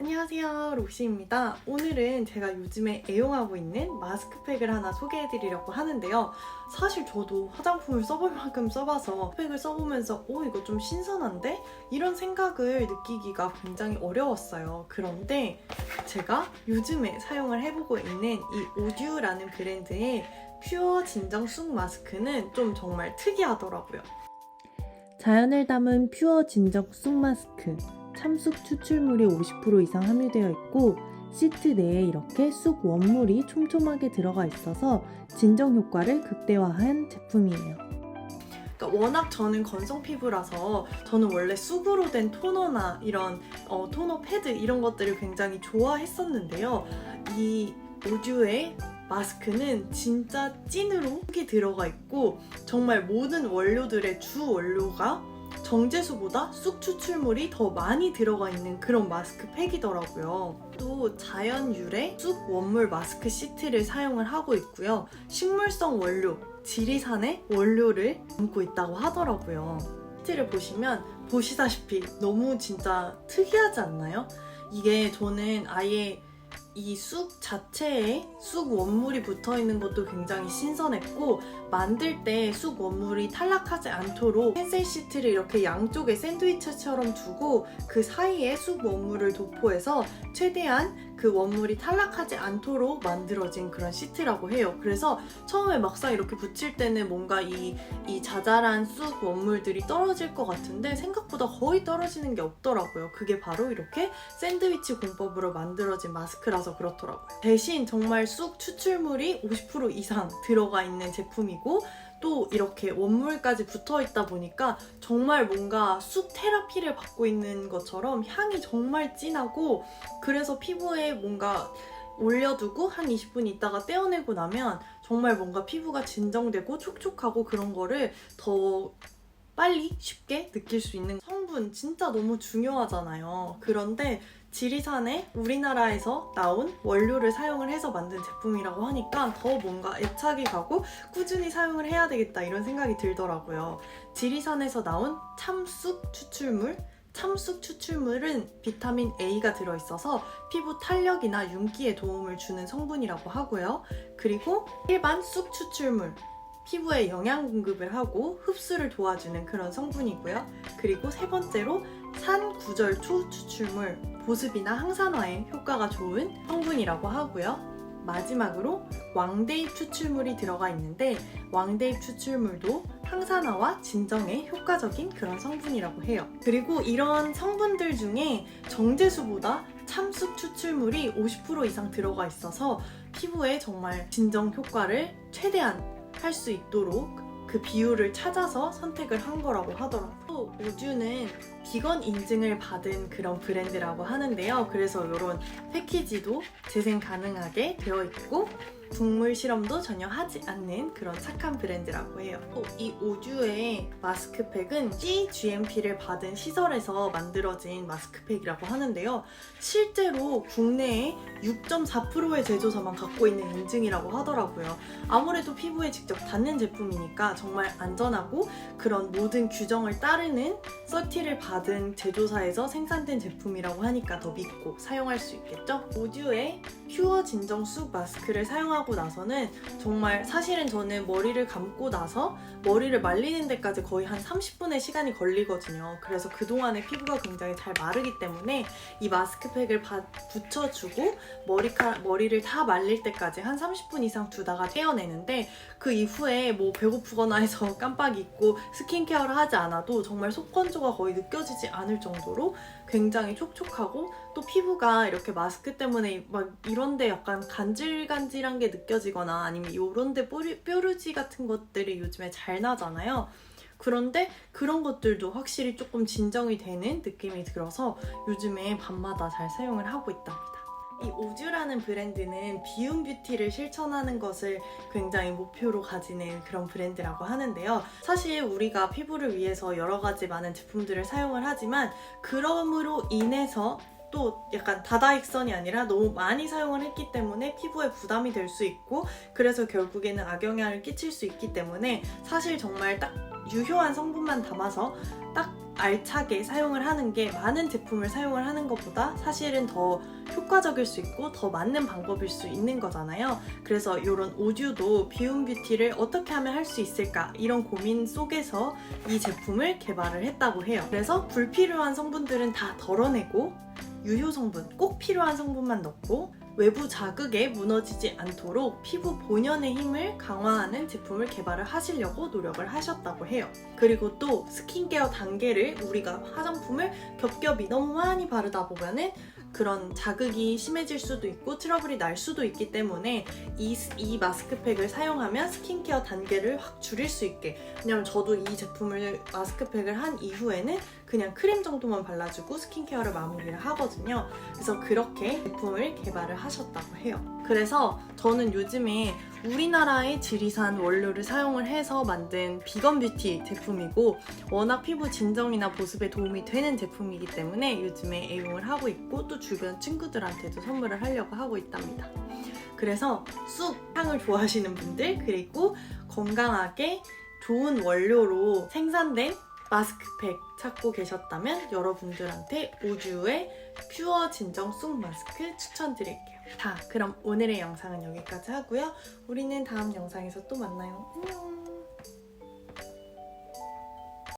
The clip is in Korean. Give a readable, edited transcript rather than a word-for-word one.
안녕하세요, 록시입니다. 오늘은 제가 요즘에 애용하고 있는 마스크팩을 하나 소개해드리려고 하는데요. 사실 저도 화장품을 써볼 만큼 써봐서 팩을 써보면서 이거 좀 신선한데? 이런 생각을 느끼기가 굉장히 어려웠어요. 그런데 제가 요즘에 사용을 해보고 있는 이 오듀라는 브랜드의 퓨어 진정 쑥 마스크는 좀 정말 특이하더라고요. 자연을 담은 퓨어 진정 쑥 마스크. 참쑥 추출물이 50% 이상 함유되어 있고 시트 내에 이렇게 쑥 원물이 촘촘하게 들어가 있어서 진정 효과를 극대화한 제품이에요. 그러니까 워낙 저는 건성 피부라서 저는 원래 쑥으로 된 토너나 이런 토너 패드 이런 것들을 굉장히 좋아했었는데요. 이 오듀의 마스크는 진짜 찐으로 쑥이 들어가 있고 정말 모든 원료들의 주 원료가 정제수보다 쑥 추출물이 더 많이 들어가 있는 그런 마스크팩이더라고요. 또 자연 유래 쑥 원물 마스크 시트를 사용을 하고 있고요. 식물성 원료, 지리산의 원료를 담고 있다고 하더라고요. 시트를 보시면 보시다시피 너무 진짜 특이하지 않나요? 이게 저는 아예 이 쑥 자체에 쑥 원물이 붙어 있는 것도 굉장히 신선했고 만들 때 쑥 원물이 탈락하지 않도록 펜슬 시트를 이렇게 양쪽에 샌드위치처럼 두고 그 사이에 쑥 원물을 도포해서 최대한 그 원물이 탈락하지 않도록 만들어진 그런 시트라고 해요. 그래서 처음에 막상 이렇게 붙일 때는 뭔가 이 자잘한 쑥 원물들이 떨어질 것 같은데 생각보다 거의 떨어지는 게 없더라고요. 그게 바로 이렇게 샌드위치 공법으로 만들어진 마스크라서 그렇더라고요. 대신 정말 쑥 추출물이 50% 이상 들어가 있는 제품이고 또 이렇게 원물까지 붙어 있다 보니까 정말 뭔가 쑥 테라피를 받고 있는 것처럼 향이 정말 진하고 그래서 피부에 뭔가 올려두고 한 20분 있다가 떼어내고 나면 정말 뭔가 피부가 진정되고 촉촉하고 그런 거를 더 빨리 쉽게 느낄 수 있는 성분 진짜 너무 중요하잖아요. 그런데 지리산에 우리나라에서 나온 원료를 사용을 해서 만든 제품이라고 하니까 더 뭔가 애착이 가고 꾸준히 사용을 해야 되겠다 이런 생각이 들더라고요. 지리산에서 나온 참쑥 추출물 참쑥 추출물은 비타민 A가 들어있어서 피부 탄력이나 윤기에 도움을 주는 성분이라고 하고요. 그리고 일반 쑥 추출물 피부에 영양 공급을 하고 흡수를 도와주는 그런 성분이고요. 그리고 세 번째로 산구절초 추출물, 보습이나 항산화에 효과가 좋은 성분이라고 하고요. 마지막으로 왕대잎 추출물이 들어가 있는데 왕대잎 추출물도 항산화와 진정에 효과적인 그런 성분이라고 해요. 그리고 이런 성분들 중에 정제수보다 참쑥 추출물이 50% 이상 들어가 있어서 피부에 정말 진정 효과를 최대한 할 수 있도록 그 비율을 찾아서 선택을 한 거라고 하더라고요. 또 오듀는 비건 인증을 받은 그런 브랜드라고 하는데요. 그래서 이런 패키지도 재생 가능하게 되어 있고 동물 실험도 전혀 하지 않는 그런 착한 브랜드라고 해요. 또 이 오듀의 마스크팩은 CGMP를 받은 시설에서 만들어진 마스크팩이라고 하는데요. 실제로 국내에 6.4%의 제조사만 갖고 있는 인증이라고 하더라고요. 아무래도 피부에 직접 닿는 제품이니까 정말 안전하고 그런 모든 규정을 따르는 서티를 받은 제조사에서 생산된 제품이라고 하니까 더 믿고 사용할 수 있겠죠? 오듀의 퓨어 진정 쑥 마스크를 사용하고 나서는 정말 사실은 저는 머리를 감고 나서 머리를 말리는 데까지 거의 한 30분의 시간이 걸리거든요. 그래서 그동안에 피부가 굉장히 잘 마르기 때문에 이 마스크팩을 붙여주고 머리를 다 말릴 때까지 한 30분 이상 두다가 떼어내는데 그 이후에 뭐 배고프거나 해서 깜빡 잊고 스킨케어를 하지 않아도 정말 속건조가 거의 느껴지지 않을 정도로 굉장히 촉촉하고 또 피부가 이렇게 마스크 때문에 막 이런데 약간 간질간질한 게 느껴지거나 아니면 이런데 뾰루지 같은 것들이 요즘에 잘 나잖아요. 그런데 그런 것들도 확실히 조금 진정이 되는 느낌이 들어서 요즘에 밤마다 잘 사용을 하고 있답니다. 이 오듀라는 브랜드는 비움 뷰티를 실천하는 것을 굉장히 목표로 가지는 그런 브랜드라고 하는데요. 사실 우리가 피부를 위해서 여러 가지 많은 제품들을 사용을 하지만 그럼으로 인해서 또 약간 다다익선이 아니라 너무 많이 사용을 했기 때문에 피부에 부담이 될 수 있고 그래서 결국에는 악영향을 끼칠 수 있기 때문에 사실 정말 딱 유효한 성분만 담아서 딱 알차게 사용을 하는 게 많은 제품을 사용을 하는 것보다 사실은 더 효과적일 수 있고 더 맞는 방법일 수 있는 거잖아요. 그래서 이런 오듀도 비움 뷰티를 어떻게 하면 할 수 있을까 이런 고민 속에서 이 제품을 개발을 했다고 해요. 그래서 불필요한 성분들은 다 덜어내고 유효 성분, 꼭 필요한 성분만 넣고 외부 자극에 무너지지 않도록 피부 본연의 힘을 강화하는 제품을 개발을 하시려고 노력을 하셨다고 해요. 그리고 또 스킨케어 단계를 우리가 화장품을 겹겹이 너무 많이 바르다 보면은 그런 자극이 심해질 수도 있고 트러블이 날 수도 있기 때문에 이 마스크팩을 사용하면 스킨케어 단계를 확 줄일 수 있게, 왜냐면 저도 이 제품을 마스크팩을 한 이후에는 그냥 크림 정도만 발라주고 스킨케어를 마무리를 하거든요. 그래서 그렇게 제품을 개발을 하셨다고 해요. 그래서 저는 요즘에 우리나라의 지리산 원료를 사용을 해서 만든 비건 뷰티 제품이고 워낙 피부 진정이나 보습에 도움이 되는 제품이기 때문에 요즘에 애용을 하고 있고 또 주변 친구들한테도 선물을 하려고 하고 있답니다. 그래서 쑥 향을 좋아하시는 분들, 그리고 건강하게 좋은 원료로 생산된 마스크팩 찾고 계셨다면 여러분들한테 오듀의 퓨어 진정 쑥 마스크 추천드릴게요. 자, 그럼 오늘의 영상은 여기까지 하고요. 우리는 다음 영상에서 또 만나요. 안녕!